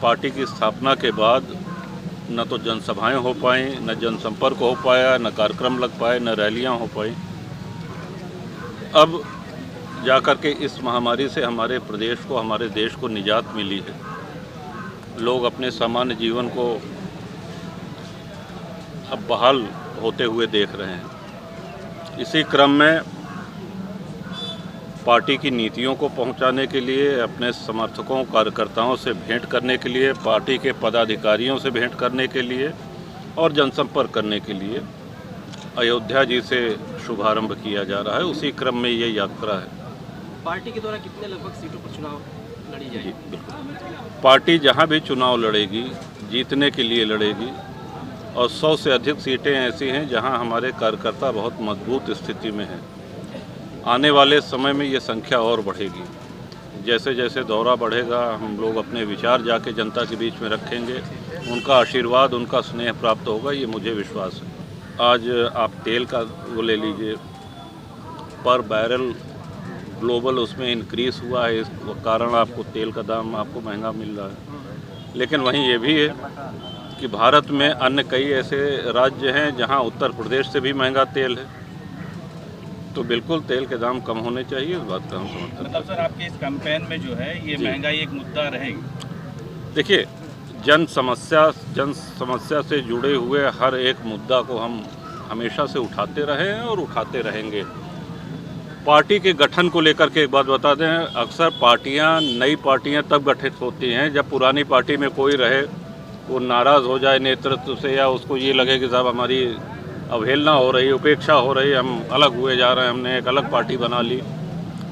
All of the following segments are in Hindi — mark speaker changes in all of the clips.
Speaker 1: पार्टी की स्थापना के बाद न तो जनसभाएं हो पाई, न जनसंपर्क हो पाया, न कार्यक्रम लग पाए, न रैलियां हो पाई। अब जाकर के इस महामारी से हमारे प्रदेश को, हमारे देश को निजात मिली है। लोग अपने सामान्य जीवन को अब बहाल होते हुए देख रहे हैं। इसी क्रम में पार्टी की नीतियों को पहुंचाने के लिए, अपने समर्थकों कार्यकर्ताओं से भेंट करने के लिए, पार्टी के पदाधिकारियों से भेंट करने के लिए और जनसंपर्क करने के लिए अयोध्या जी से शुभारंभ किया जा रहा है। उसी क्रम में ये यात्रा है।
Speaker 2: पार्टी के द्वारा कितने लगभग सीटों पर चुनाव लड़ी जाएगी?
Speaker 1: बिल्कुल, पार्टी जहां भी चुनाव लड़ेगी जीतने के लिए लड़ेगी, और 100 से अधिक सीटें ऐसी हैं जहां हमारे कार्यकर्ता बहुत मजबूत स्थिति में हैं। आने वाले समय में ये संख्या और बढ़ेगी। जैसे जैसे दौरा बढ़ेगा, हम लोग अपने विचार जाके जनता के बीच में रखेंगे, उनका आशीर्वाद, उनका स्नेह प्राप्त होगा, ये मुझे विश्वास है। आज आप तेल का वो ले लीजिए, पर बैरल ग्लोबल उसमें इंक्रीज़ हुआ है, इस कारण आपको तेल का दाम आपको महंगा मिल रहा है। लेकिन वहीं ये भी है कि भारत में अन्य कई ऐसे राज्य हैं जहां उत्तर प्रदेश से भी महंगा तेल है, तो बिल्कुल तेल के दाम कम होने चाहिए। इस बात का हम समर्थन।
Speaker 3: मतलब सर, आपके इस कैंपेन में जो है ये महंगाई एक मुद्दा रहेगी?
Speaker 1: देखिए, जन समस्या से जुड़े हुए हर एक मुद्दा को हम हमेशा से उठाते रहे हैं और उठाते रहेंगे। पार्टी के गठन को लेकर के एक बात बता दें, अक्सर नई पार्टियां तब गठित होती हैं जब पुरानी पार्टी में कोई रहे, वो नाराज़ हो जाए नेतृत्व से, या उसको ये लगे कि साहब हमारी अवहेलना हो रही, उपेक्षा हो रही, हम अलग हुए जा रहे हैं, हमने एक अलग पार्टी बना ली।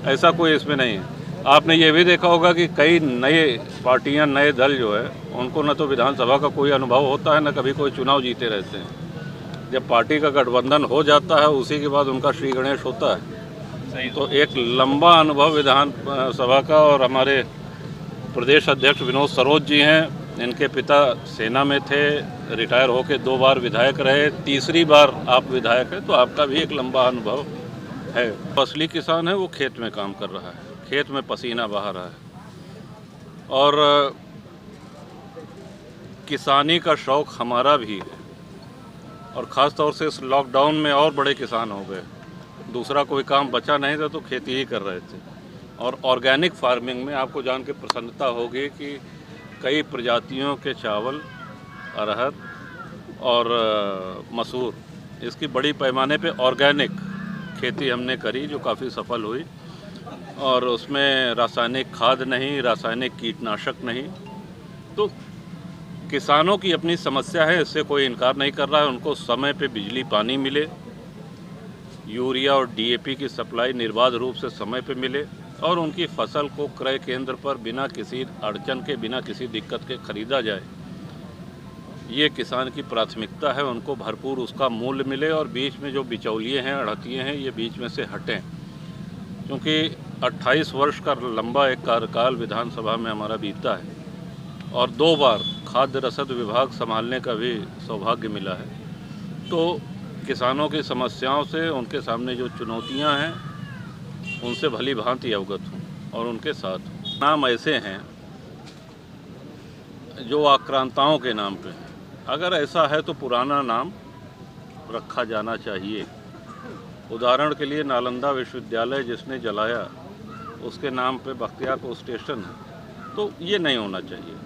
Speaker 1: ऐसा कोई इसमें नहीं है। आपने ये भी देखा होगा कि कई नए पार्टियां, नए दल जो है, उनको न तो विधानसभा का कोई अनुभव होता है, न कभी कोई चुनाव जीते रहते हैं। जब पार्टी का गठबंधन हो जाता है, उसी के बाद उनका श्री गणेश होता है। तो एक लंबा अनुभव विधानसभा का, और हमारे प्रदेश अध्यक्ष विनोद सरोज जी हैं, इनके पिता सेना में थे, रिटायर होकर 2 बार विधायक रहे, तीसरी बार आप विधायक हैं, तो आपका भी एक लंबा अनुभव है। असली किसान है वो खेत में काम कर रहा है, खेत में पसीना बहा रहा है, और किसानी का शौक़ हमारा भी है। और ख़ास तौर से इस लॉकडाउन में और बड़े किसान हो गए, दूसरा कोई काम बचा नहीं था तो खेती ही कर रहे थे। और ऑर्गेनिक फार्मिंग में आपको जान के प्रसन्नता होगी कि कई प्रजातियों के चावल, अरहर और मसूर, इसकी बड़ी पैमाने पे ऑर्गेनिक खेती हमने करी, जो काफ़ी सफल हुई, और उसमें रासायनिक खाद नहीं, रासायनिक कीटनाशक नहीं। तो किसानों की अपनी समस्या है, इससे कोई इनकार नहीं कर रहा है। उनको समय पे बिजली पानी मिले, यूरिया और डीएपी की सप्लाई निर्बाध रूप से समय पे मिले, और उनकी फसल को क्रय केंद्र पर बिना किसी अड़चन के, बिना किसी दिक्कत के खरीदा जाए, ये किसान की प्राथमिकता है। उनको भरपूर उसका मूल्य मिले, और बीच में जो बिचौलिए हैं, अड़तिए हैं, ये बीच में से हटें। क्योंकि 28 वर्ष का लंबा एक कार्यकाल विधानसभा में हमारा बीता है, और 2 बार खाद्य रसद विभाग संभालने का भी सौभाग्य मिला है। तो किसानों की समस्याओं से, उनके सामने जो चुनौतियां हैं, उनसे भली भांति अवगत हूँ और उनके साथ हूँ। नाम ऐसे हैं जो आक्रांताओं के नाम पे हैं। अगर ऐसा है तो पुराना नाम रखा जाना चाहिए। उदाहरण के लिए नालंदा विश्वविद्यालय जिसने जलाया, उसके नाम पे बख्तियारपुर स्टेशन है, तो ये नहीं होना चाहिए।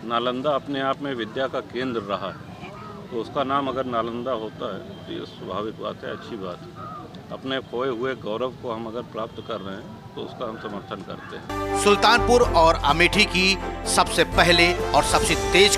Speaker 1: नालंदा अपने आप में विद्या का केंद्र रहा है, तो उसका नाम अगर नालंदा होता है तो ये स्वाभाविक बात है, अच्छी बात है। अपने खोए हुए गौरव को हम अगर प्राप्त कर रहे हैं तो उसका हम समर्थन करते हैं।
Speaker 4: सुल्तानपुर और अमेठी की सबसे पहले और सबसे तेज